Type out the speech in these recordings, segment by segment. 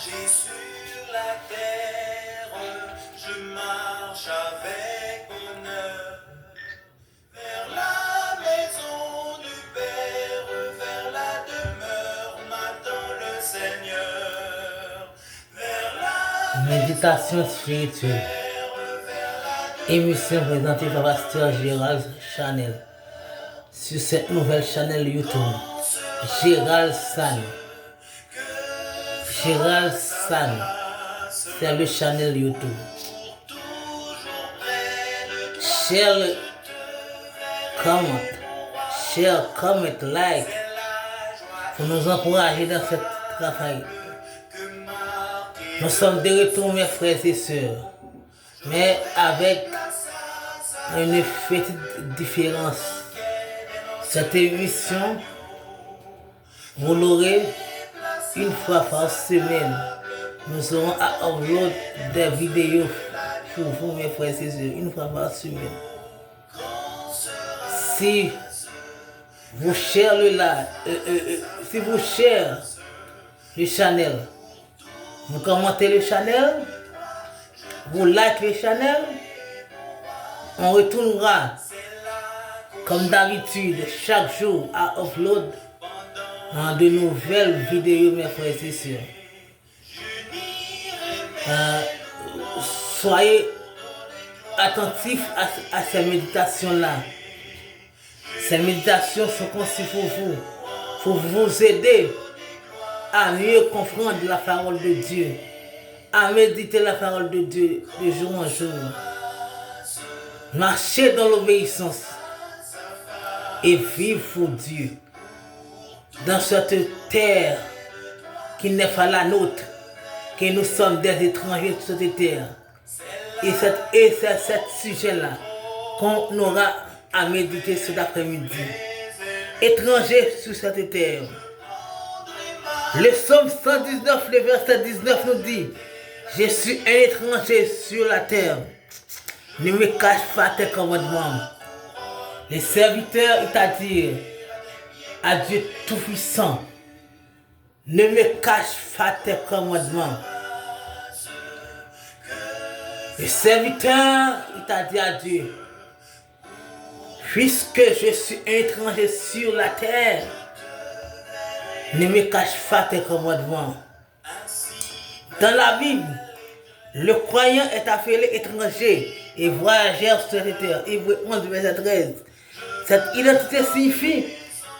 J'ai sur la terre, je marche avec bonheur vers la maison du Père, vers la demeure m'attend le Seigneur, vers la Méditation spirituelle. Émission présentée par Pasteur Gérald Chanel sur cette nouvelle chaîne YouTube. Gérald San. Gérald San. C'est le channel YouTube. Share, comment, like, pour nous encourager dans ce travail. Nous sommes de retour, mes frères et sœurs, mais avec une petite différence. Cette émission, vous l'aurez une fois par semaine. Nous aurons à upload des vidéos pour vous, mes frères et sœurs, une fois par semaine. Si vous cherchez le channel, vous commentez le channel, vous likez le channel, on retournera comme d'habitude chaque jour à upload de nouvelles vidéos, mes frères et sœurs. Soyez attentifs à ces méditations-là. Ces méditations sont conçues pour vous aider à mieux comprendre la parole de Dieu, à méditer la parole de Dieu de jour en jour. Marcher dans l'obéissance et vivre pour Dieu dans cette terre qui n'est pas la nôtre, que nous sommes des étrangers sur cette terre. Et c'est ce sujet-là qu'on aura à méditer cet après-midi. Étrangers sur cette terre. Le psaume 119, le verset 19 nous dit: je suis un étranger sur la terre. Ne me cache pas tes commandements. Les serviteurs, c'est-à-dire à Dieu Tout-Puissant, ne me cache pas tes commandements. Les serviteurs, c'est-à-dire à Dieu, puisque je suis un étranger sur la terre, ne me cache pas tes commandements. Dans la Bible, le croyant est appelé étranger et voyageur sur cette terre. Hébreux 11, verset 13. Cette identité signifie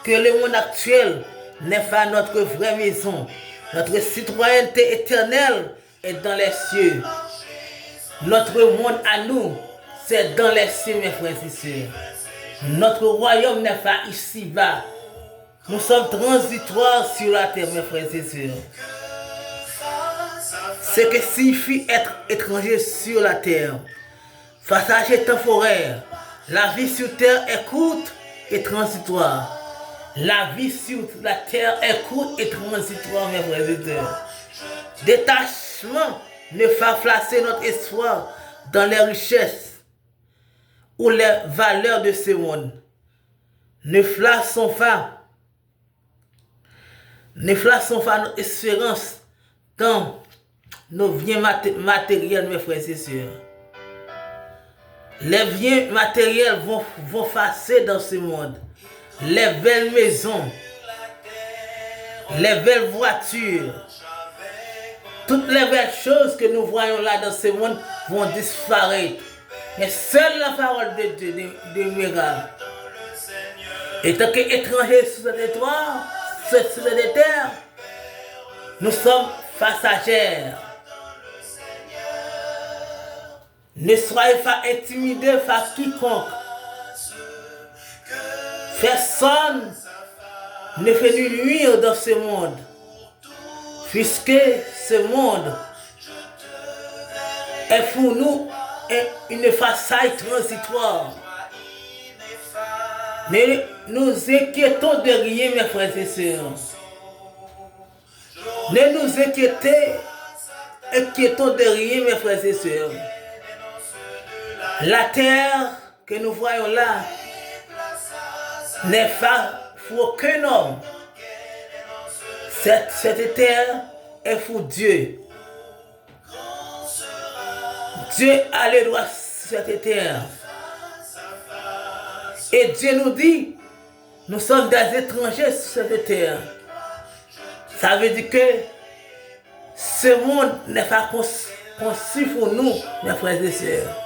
que le monde actuel n'est pas notre vraie maison. Notre citoyenneté éternelle est dans les cieux. Notre monde à nous, c'est dans les cieux, mes frères et sœurs. Notre royaume n'est pas ici-bas. Nous sommes transitoires sur la terre, mes frères et sœurs. Ce que signifie être étranger sur la terre. Passager temporaire. La vie sur terre est courte et transitoire. La vie sur la terre est courte et transitoire, mes frères et sœurs. Détachement ne va placer notre espoir dans les richesses ou les valeurs de ce monde. Ne plaçons pas notre espérance dans nos biens matériels, mes frères et sœurs. Les biens matériels vont passer dans ce monde. Les belles maisons, les belles voitures, toutes les belles choses que nous voyons là dans ce monde vont disparaître. Mais seule la parole de Dieu demeurera. Et tant qu'étrangers sur cette terre, nous sommes passagers. Ne soyez pas intimidés par quiconque. Personne ne fait du nuire dans ce monde, puisque ce monde est pour nous une façade transitoire. Ne nous inquiétons de rien, mes frères et sœurs. Ne nous inquiétons de rien, mes frères et sœurs. La terre que nous voyons là n'est pas pour aucun homme. Cette terre est pour Dieu. Dieu a le droit sur cette terre. Et Dieu nous dit, nous sommes des étrangers sur cette terre. Ça veut dire que ce monde n'est pas conçu pour nous, mes frères et sœurs.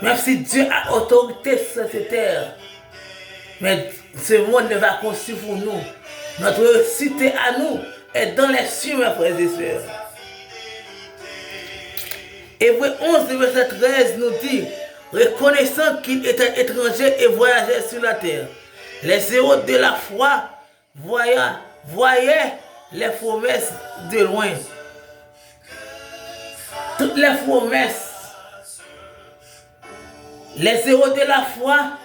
Même si Dieu a autorité sur cette terre, mais ce monde n'est pas conçu pour nous. Notre cité à nous est dans les cieux, mes frères et sœurs. Hébreux 11, verset 13 nous dit, reconnaissant qu'il était étranger et voyageait sur la terre, les héros de la foi voyaient les promesses de loin. Toutes les promesses, les héros de la foi,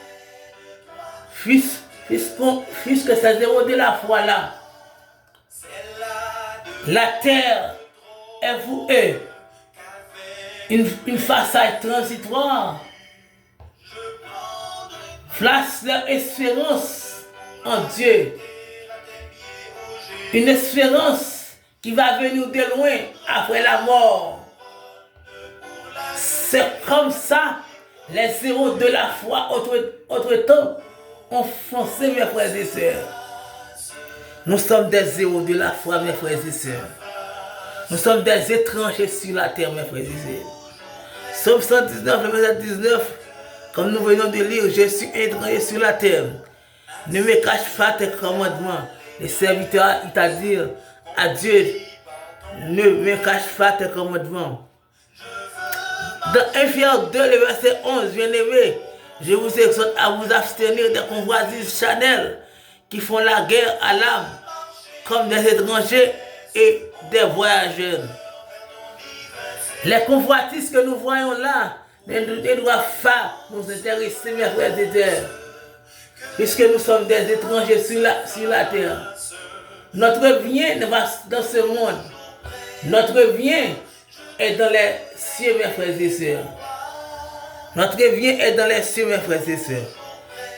puisque ces héros de la foi là, la terre est pour eux une façade transitoire. Place leur espérance en Dieu. Une espérance qui va venir de loin après la mort. C'est comme ça les héros de la foi autre-temps ont foncé, mes frères et sœurs. Nous sommes des héros de la foi, mes frères et sœurs. Nous sommes des étrangers sur la terre, mes frères et sœurs. Psaume 119, verset 19, comme nous venons de lire, je suis étranger sur la terre. Ne me cache pas tes commandements. Le serviteur, c'est-à-dire à Dieu, ne me cache pas tes commandements. Dans 1 Pierre 2, le verset 11, bien-aimés, je vous exhorte à vous abstenir des convoitises charnelles qui font la guerre à l'âme, comme des étrangers et des voyageurs. Les convoitises que nous voyons là ne doivent pas nous intéresser, mes frères et sœurs, puisque nous sommes des étrangers sur la terre. Notre bien n'est pas dans ce monde. Notre bien est dans les cieux, mes frères et sœurs. Notre bien est dans les cieux, mes frères et sœurs.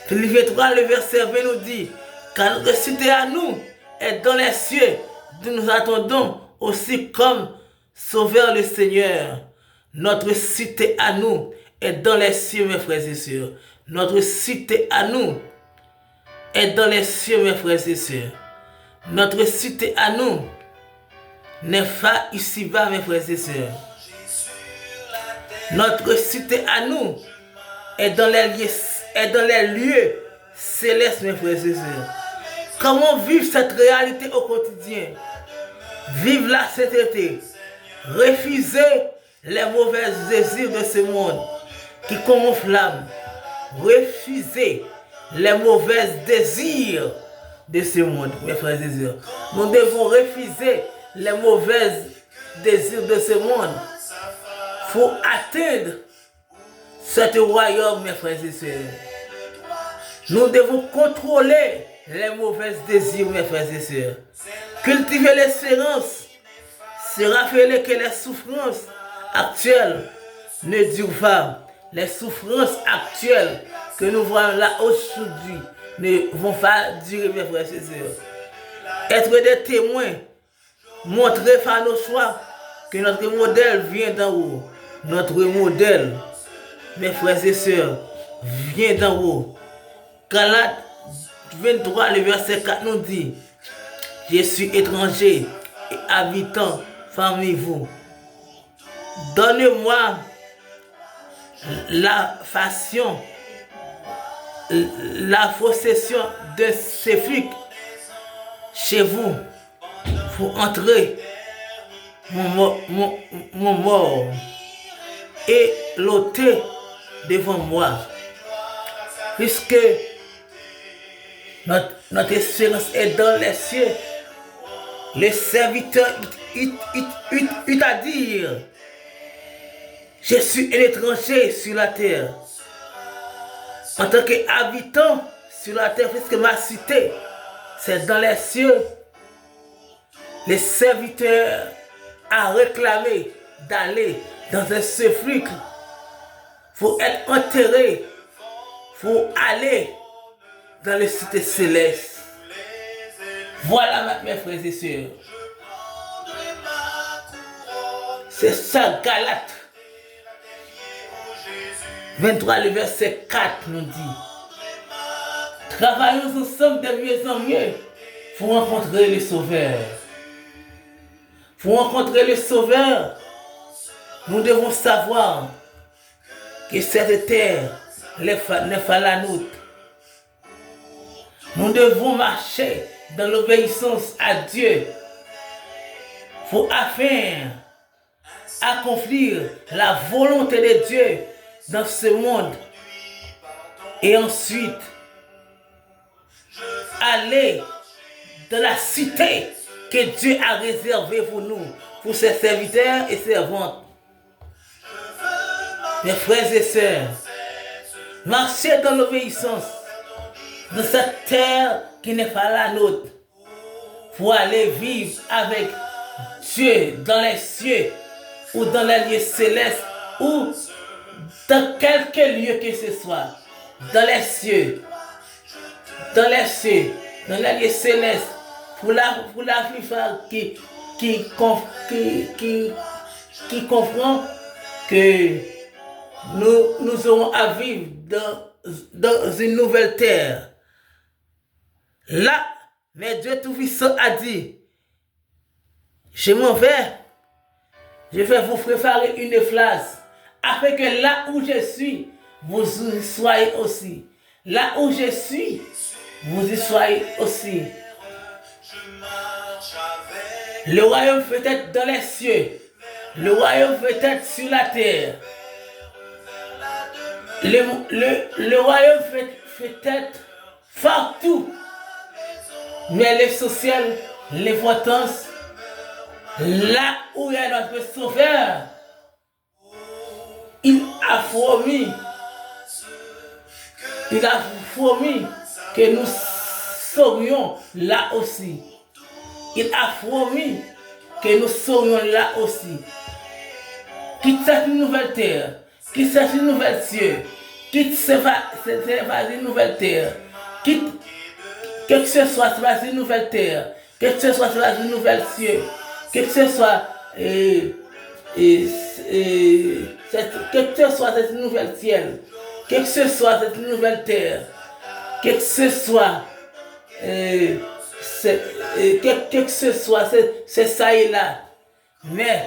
Philippiens 3, le verset 20 nous dit, car notre cité à nous est dans les cieux, d'où nous attendons aussi comme Sauveur le Seigneur. Notre cité à nous est dans les cieux, mes frères et sœurs. Notre cité à nous est dans les cieux, mes frères et sœurs. Notre cité à nous n'est pas ici-bas, mes frères et sœurs. Notre cité à nous est dans les lieux célestes, mes frères et sœurs. Comment vivre cette réalité au quotidien? Vivre la sainteté. Refuser les mauvais désirs de ce monde qui commencent l'âme. Refuser les mauvais désirs de ce monde, mes frères et sœurs. Nous devons refuser les mauvais désirs de ce monde pour atteindre ce royaume, mes frères et sœurs. Nous devons contrôler les mauvais désirs, mes frères et sœurs. Cultiver l'espérance. Se rappeler que les souffrances actuelles ne durent pas. Les souffrances actuelles que nous voyons là aujourd'hui ne vont pas durer, mes frères et sœurs. Être des témoins, montrer par nos choix que notre modèle vient d'en haut. Notre modèle, mes frères et sœurs, vient d'en haut. Galates 23, le verset 4 nous dit, je suis étranger et habitant parmi vous. Donnez-moi la façon, la possession de sépulcre chez vous pour entrer mon mort et l'ôter devant moi. Puisque notre espérance est dans les cieux, le serviteur eut à dire, je suis un étranger sur la terre. En tant qu'habitant sur la terre, puisque ma cité, c'est dans les cieux, le serviteur a réclamé d'aller dans un sépulcre pour être enterré, pour aller dans les cités célestes. Voilà, mes frères et sœurs. C'est ça, Galates 23, le verset 4 nous dit. Travaillons ensemble de mieux en mieux pour rencontrer le Sauveur. Pour rencontrer le Sauveur, nous devons savoir que cette terre n'est pas la nôtre. Nous devons marcher dans l'obéissance à Dieu afin d'accomplir la volonté de Dieu dans ce monde. Et ensuite, aller dans la cité que Dieu a réservée pour nous, pour ses serviteurs et servantes. Mes frères et sœurs, marchez dans l'obéissance de cette terre qui n'est pas la nôtre, pour aller vivre avec Dieu dans les cieux ou dans les lieux célestes ou dans quelque lieu que ce soit, dans les cieux, dans les lieux célestes, pour la plupart qui comprend que nous aurons à vivre dans une nouvelle terre. Là, mais Dieu Tout-Puissant a dit, je m'en vais, je vais vous préparer une place, afin que là où je suis, vous y soyez aussi. Là où je suis, vous y soyez aussi. Le royaume peut être dans les cieux, le royaume peut être sur la terre. Le royaume peut être partout. Mais l'essentiel, l'importance, là où il y a notre Sauveur, il a promis que nous serions là aussi. Il a promis que nous serions là aussi. Quitte cette nouvelle terre, quitte cette nouvelle cieux, quitte cette nouvelle terre, quitte que ce soit sur une nouvelle terre, que ce soit sur une nouvelle cieux, que ce soit cette nouvelle ciel, que ce soit cette nouvelle terre, que ce soit c'est ça et là. Mais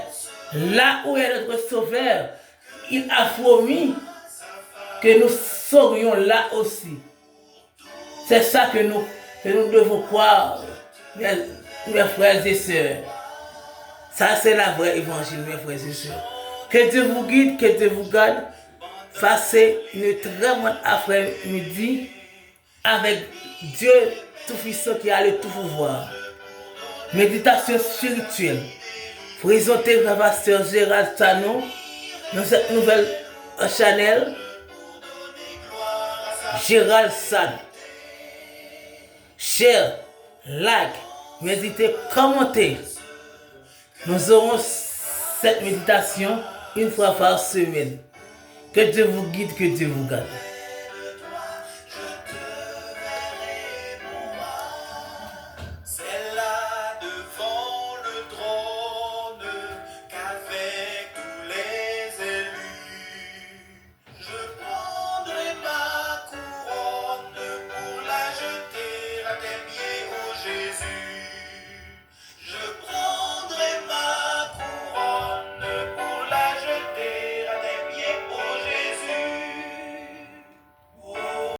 là où est notre Sauveur, il a promis que nous serions là aussi. C'est ça que nous devons croire, mes frères et sœurs. Ça, c'est la vraie évangile, mes frères et sœurs. Que Dieu vous guide, que Dieu vous garde. Passez une très bonne après-midi avec Dieu Tout-Puissant qui a le tout pouvoir. Méditation spirituelle. Présentée par Pasteur Gérald Tano dans cette nouvelle channel. Gérald San. Share, like, méditez, commentez. Nous aurons cette méditation une fois par semaine. Que Dieu vous guide, que Dieu vous garde.